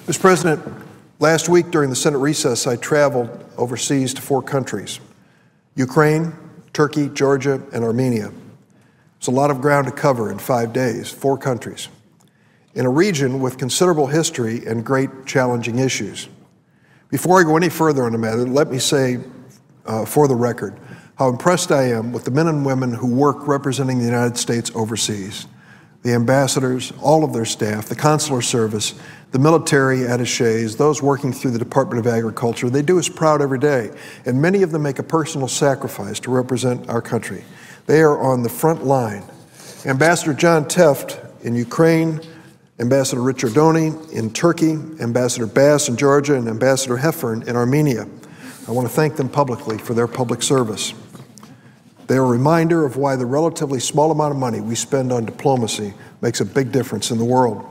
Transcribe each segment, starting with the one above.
Mr. President, last week during the Senate recess, I traveled overseas to 4 countries: Ukraine, Turkey, Georgia, and Armenia. It's a lot of ground to cover in 5 days, 4 countries, in a region with considerable history and great challenging issues. Before I go any further on the matter, let me say, for the record, how impressed I am with the men and women who work representing the United States overseas. The ambassadors, all of their staff, the consular service, the military attachés, those working through the Department of Agriculture, they do us proud every day, and many of them make a personal sacrifice to represent our country. They are on the front line. Ambassador John Teft in Ukraine, Ambassador Richard Doney in Turkey, Ambassador Bass in Georgia, and Ambassador Heffern in Armenia. I want to thank them publicly for their public service. They are a reminder of why the relatively small amount of money we spend on diplomacy makes a big difference in the world.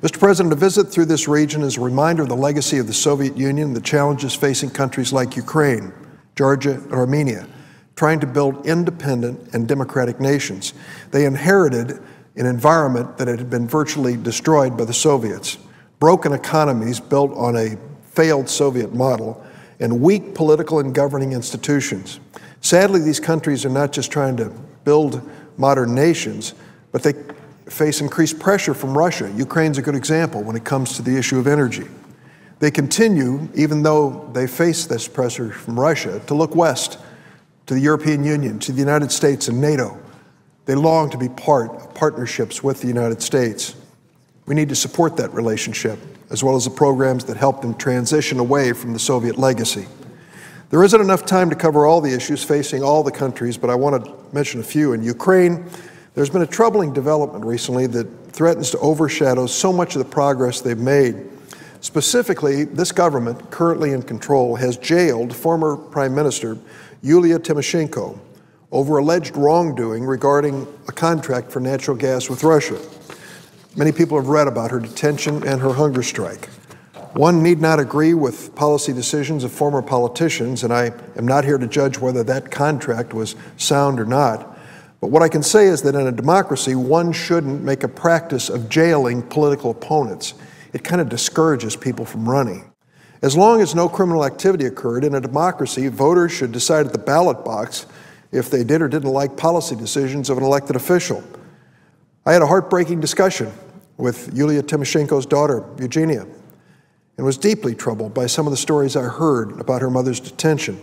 Mr. President, a visit through this region is a reminder of the legacy of the Soviet Union, the challenges facing countries like Ukraine, Georgia, and Armenia, trying to build independent and democratic nations. They inherited an environment that had been virtually destroyed by the Soviets, broken economies built on a failed Soviet model, and weak political and governing institutions. Sadly, these countries are not just trying to build modern nations, but they face increased pressure from Russia. Ukraine's a good example when it comes to the issue of energy. They continue, even though they face this pressure from Russia, to look west, to the European Union, to the United States and NATO. They long to be part of partnerships with the United States. We need to support that relationship, as well as the programs that help them transition away from the Soviet legacy. There isn't enough time to cover all the issues facing all the countries, but I want to mention a few. In Ukraine, there's been a troubling development recently that threatens to overshadow so much of the progress they've made. Specifically, this government, currently in control, has jailed former Prime Minister Yulia Tymoshenko over alleged wrongdoing regarding a contract for natural gas with Russia. Many people have read about her detention and her hunger strike. One need not agree with policy decisions of former politicians, and I am not here to judge whether that contract was sound or not. But what I can say is that in a democracy, one shouldn't make a practice of jailing political opponents. It kind of discourages people from running. As long as no criminal activity occurred in a democracy, voters should decide at the ballot box if they did or didn't like policy decisions of an elected official. I had a heartbreaking discussion with Yulia Tymoshenko's daughter, Eugenia, and was deeply troubled by some of the stories I heard about her mother's detention.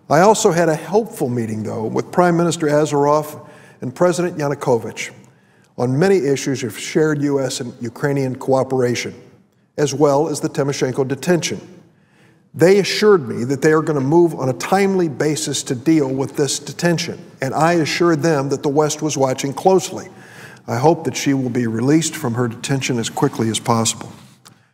I also had a helpful meeting, though, with Prime Minister Azarov and President Yanukovych on many issues of shared U.S. and Ukrainian cooperation, as well as the Tymoshenko detention. They assured me that they are going to move on a timely basis to deal with this detention, and I assured them that the West was watching closely. I hope that she will be released from her detention as quickly as possible.